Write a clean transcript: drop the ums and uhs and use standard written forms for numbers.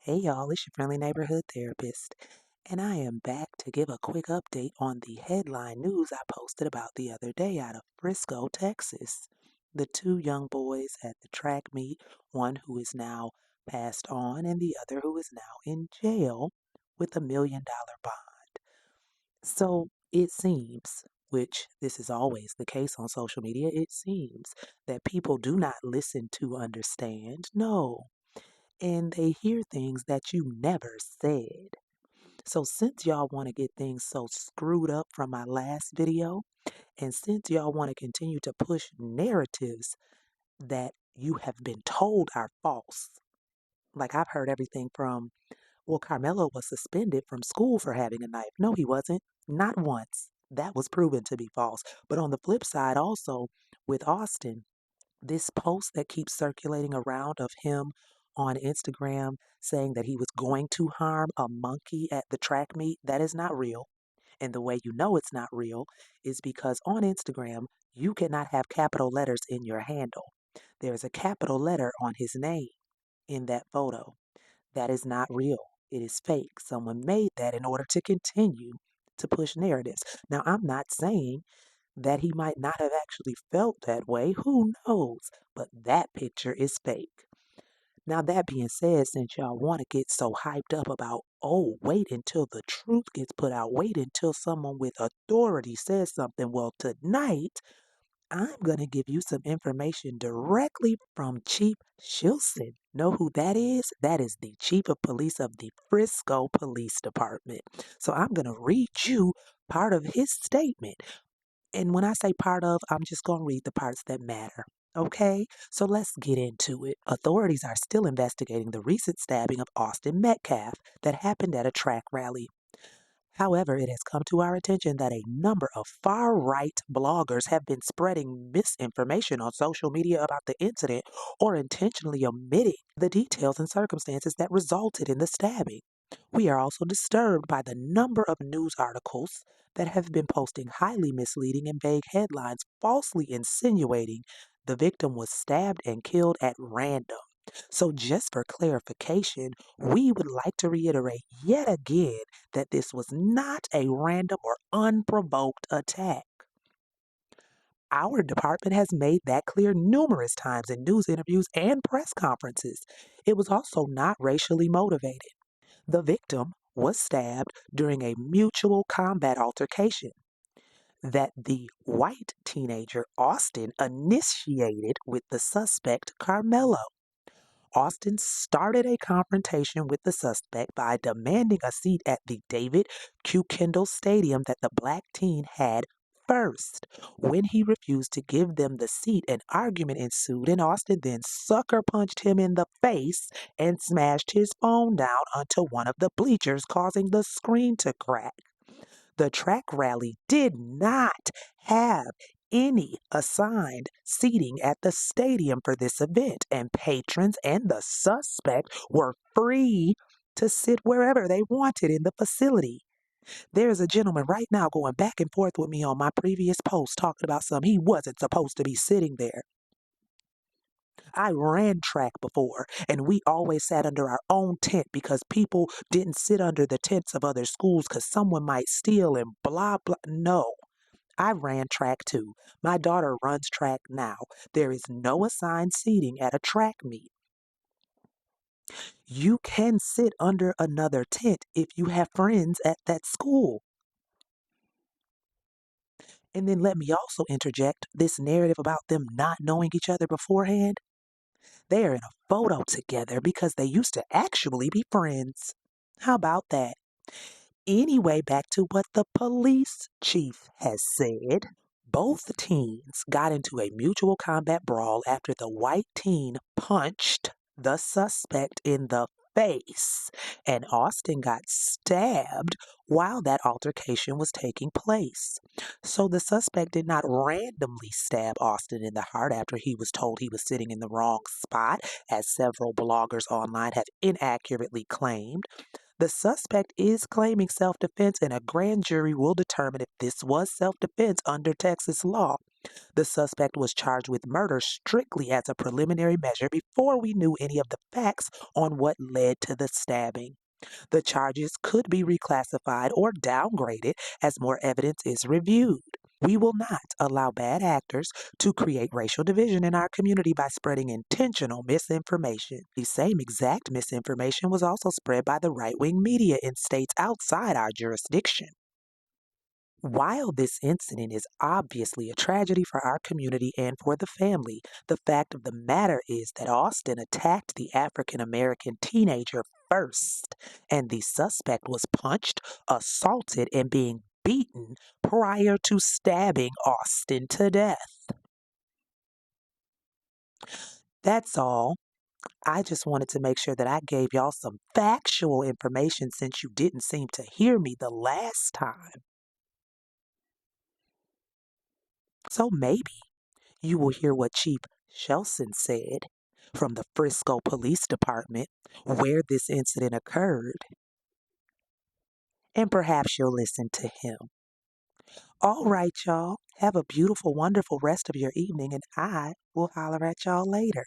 Hey y'all, it's your friendly neighborhood therapist, and I am back to give a quick update on the headline news I posted about the other day out of Frisco, Texas. The two young boys at the track meet, one who is now passed on and the other who is now in jail with $1 million bond. So it seems, which this is always the case on social media, it seems that people do not listen to understand. No, and they hear things that you never said. So, since y'all want to get things so screwed up from my last video, and since y'all want to continue to push narratives that you have been told are false, like I've heard everything from, well, Carmelo was suspended from school for having a knife. No, he wasn't. Not once. That was proven to be false. But on the flip side, also with Austin, this post that keeps circulating around of him on Instagram saying that he was going to harm a monkey at the track meet, that is not real. And the way you know it's not real is because on Instagram, you cannot have capital letters in your handle. There's a capital letter on his name in that photo. That is not real. It is fake. Someone made that in order to continue to push narratives. Now, I'm not saying that he might not have actually felt that way. Who knows? But that picture is fake. Now, that being said, since y'all want to get so hyped up about, oh, wait until the truth gets put out, wait until someone with authority says something, well, tonight I'm going to give you some information directly from Chief Shilson. Know who that is? That is the Chief of Police of the Frisco Police Department. So I'm going to read you part of his statement. And when I say part of, I'm just going to read the parts that matter. Okay, so let's get into it. Authorities are still investigating the recent stabbing of Austin Metcalf that happened at a track rally. However, it has come to our attention that a number of far right bloggers have been spreading misinformation on social media about the incident or intentionally omitting the details and circumstances that resulted in the stabbing. We are also disturbed by the number of news articles that have been posting highly misleading and vague headlines falsely insinuating the victim was stabbed and killed at random. So, just for clarification, we would like to reiterate yet again that this was not a random or unprovoked attack. Our department has made that clear numerous times in news interviews and press conferences. It was also not racially motivated. The victim was stabbed during a mutual combat altercation that the white teenager Austin initiated with the suspect Carmelo. Austin started a confrontation with the suspect by demanding a seat at the David Q. Kendall Stadium that the black teen had first. When he refused to give them the seat, an argument ensued, and Austin then sucker punched him in the face and smashed his phone down onto one of the bleachers, causing the screen to crack. The track rally did not have any assigned seating at the stadium for this event, and patrons and the suspect were free to sit wherever they wanted in the facility. There is a gentleman right now going back and forth with me on my previous post talking about something he wasn't supposed to be sitting there. I ran track before, and we always sat under our own tent because people didn't sit under the tents of other schools because someone might steal and blah, blah. No, I ran track too. My daughter runs track now. There is no assigned seating at a track meet. You can sit under another tent if you have friends at that school. And then let me also interject this narrative about them not knowing each other beforehand. They are in a photo together because they used to actually be friends. How about that? Anyway, back to what the police chief has said. Both teens got into a mutual combat brawl after the white teen punched the suspect in the face, and Austin got stabbed while that altercation was taking place. So the suspect did not randomly stab Austin in the heart after he was told he was sitting in the wrong spot, as several bloggers online have inaccurately claimed. The suspect is claiming self defense, and a grand jury will determine if this was self defense under Texas law. The suspect was charged with murder strictly as a preliminary measure before we knew any of the facts on what led to the stabbing. The charges could be reclassified or downgraded as more evidence is reviewed. We will not allow bad actors to create racial division in our community by spreading intentional misinformation. The same exact misinformation was also spread by the right wing media in states outside our jurisdiction. While this incident is obviously a tragedy for our community and for the family, the fact of the matter is that Austin attacked the African American teenager first, and the suspect was punched, assaulted, and being beaten prior to stabbing Austin to death. That's all. I just wanted to make sure that I gave y'all some factual information since you didn't seem to hear me the last time. So maybe you will hear what Chief Shelson said from the Frisco Police Department where this incident occurred, and perhaps you'll listen to him. All right, y'all. Have a beautiful, wonderful rest of your evening, and I will holler at y'all later.